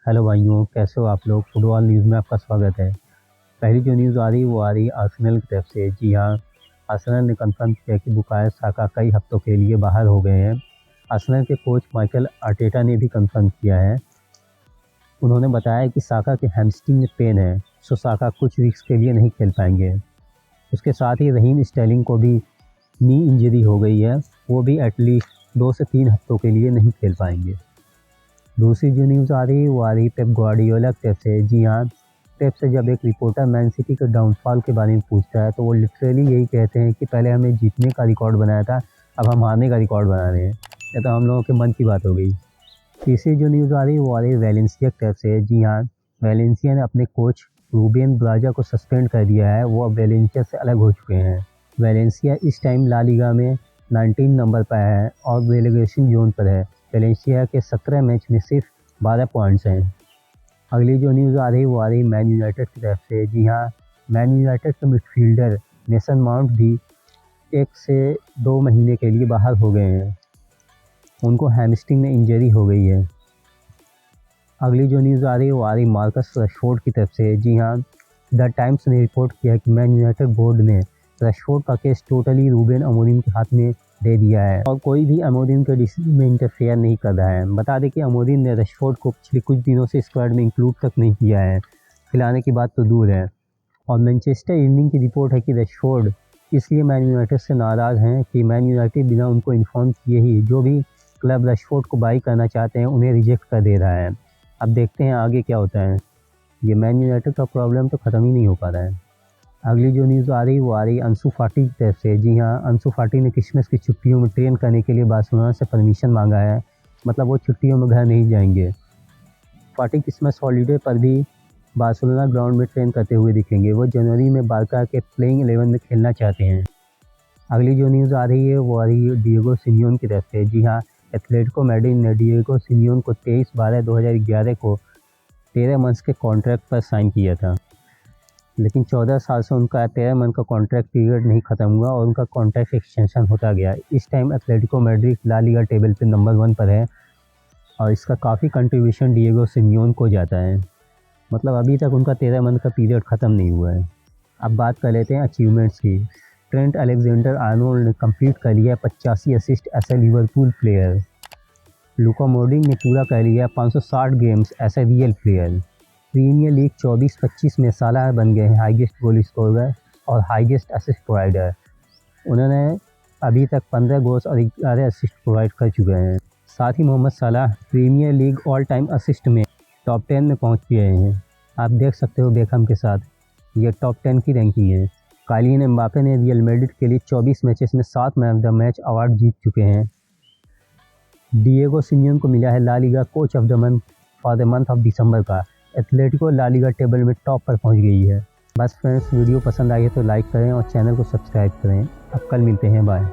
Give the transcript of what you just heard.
Hello भाइयों, कैसे हो आप लोग। फुटबॉल न्यूज़ में आपका स्वागत है। पहली जो न्यूज़ आ रही है वो आ रही है आर्सेनल की तरफ से। जी हाँ, आर्सेनल ने कंफर्म किया कि बुकायो साका कई हफ्तों के लिए बाहर हो गए हैं। आर्सेनल के कोच माइकल आर्टेटा ने भी कंफर्म किया है। उन्होंने बताया कि साका के हैमस्ट्रिंग में पेन है, सो साका कुछ वीक्स के लिए नहीं खेल पाएंगे। उसके साथ ही रहीम स्टर्लिंग को भी नी इंजरी हो गई है, वो भी एटलीस्ट 2 से 3 हफ्तों के लिए नहीं खेल पाएंगे। दूसरी जो न्यूज़ आ रही है वो आ रही पेप ग्वार्डियोला की तरफ से। जी हाँ, पेप से जब एक रिपोर्टर मैन सिटी के डाउनफॉल के बारे में पूछता है तो वो लिटरली यही कहते हैं कि पहले हमने जीतने का रिकॉर्ड बनाया था, अब हम हारने का रिकॉर्ड बना रहे हैं। ये तो हम लोगों के मन की बात हो गई। तीसरी जो न्यूज़ आ रही है वो आ रही है वैलेंसिया की तरफ से। जी हाँ, वैलेंसिया ने अपने कोच रूबेन ब्राजा को सस्पेंड कर दिया है, वो अब वैलेंसिया से अलग हो चुके हैं। वैलेंसिया इस टाइम ला लीगा में 19 नंबर पर है और रेलेगेशन जोन पर है। वैलेंसिया के 17 मैच में सिर्फ 12 पॉइंट्स हैं। अगली जो न्यूज़ आ रही है वो आ रही है मैन यूनाइटेड की तरफ से। जी हाँ, मैन यूनाइटेड के मिडफील्डर मेसन माउंट भी 1 से 2 महीने के लिए बाहर हो गए हैं। उनको हैमस्ट्रिंग में इंजरी हो गई है। अगली जो न्यूज़ आ रही है वो आ रही मार्कस रशफोर्ड की तरफ से। जी हाँ, द टाइम्स ने रिपोर्ट किया कि मैन यूनाइटेड बोर्ड ने रशफोर्ड का केस टोटली रूबेन अमोरिम के हाथ में दे दिया है और कोई भी अमोरिम के डिसीजन में इंटरफेयर नहीं कर रहा है। बता दें कि अमोरिम ने रशफोर्ड को पिछले कुछ दिनों से स्क्वाड में इंक्लूड तक नहीं किया है, खिलाने की बात तो दूर है। और मैनचेस्टर इवनिंग की रिपोर्ट है कि रशफोर्ड इसलिए मैन यूनाइटेड से नाराज़ हैं कि मैन यूनाइटेड बिना उनको इन्फॉर्म किए ही जो भी क्लब रशफोर्ड को बाई करना चाहते हैं उन्हें रिजेक्ट कर दे रहा है। अब देखते हैं आगे क्या होता है। ये मैन यूनाइटेड का प्रॉब्लम तो ख़त्म ही नहीं हो पा रहा है। अगली जो न्यूज़ आ रही है वो आ रही है अंसू फाटी की तरफ से। जी हाँ, अंसू फाटी ने क्रिसमस की छुट्टियों में ट्रेन करने के लिए बार्सिलोना से परमिशन मांगा है, मतलब वो छुट्टियों में घर नहीं जाएंगे। फाटी क्रिसमस हॉलीडे पर भी बार्सिलोना ग्राउंड में ट्रेन करते हुए दिखेंगे। वो जनवरी में बारका के प्लेइंग 11 में खेलना चाहते हैं। अगली जो न्यूज़ आ रही है वो आ रही है डिएगो सिमियोन की तरफ से। जी हाँ, एथलेटिको मैड्रिड ने डिएगो सिमियोन को 23/12/2011 को 13 मंथ्स के कॉन्ट्रैक्ट पर साइन किया था, लेकिन 14 साल से उनका 13 मंथ का कॉन्ट्रैक्ट पीरियड नहीं ख़त्म हुआ और उनका कॉन्ट्रैक्ट एक्सटेंशन होता गया। इस time Atletico Madrid La Liga table पे नंबर 1 पर है और इसका काफ़ी कंट्रीब्यूशन डिएगो सिमियोन को जाता है, मतलब अभी तक उनका 13 मंथ का पीरियड ख़त्म नहीं हुआ है। अब बात कर लेते हैं अचीवमेंट्स की। ट्रेंट अलेक्जेंडर आर्नोल्ड ने कंप्लीट कर लिया 85 assist as a Liverpool player. Luka Modric ने पूरा कर लिया 560 games as a Real player. Premier League 24-25 में सालाह बन गए हैं हाईएस्ट गोल स्कोरर और हाईएस्ट असिस्ट प्रोवाइडर। उन्होंने अभी तक 15 गोल्स और 11 असिस्ट प्रोवाइड कर चुके हैं। साथ ही Mohamed Salah Premier League all time assist में टॉप 10 में पहुंच गए हैं। आप देख सकते हो बेकहम के साथ ये टॉप 10 की रैंकिंग है। कालियन एम्बापे ने रियल मैड्रिड के लिए 24 मैचेस में 7 man of the match award जीत चुके हैं। डिएगो सिमियोन को मिला है La Liga coach of the month for the month of December का। एथलेटिको ला लीगा टेबल में टॉप पर पहुंच गई है। बस फ्रेंड्स, वीडियो पसंद आई है तो लाइक करें और चैनल को सब्सक्राइब करें। अब कल मिलते हैं, बाय।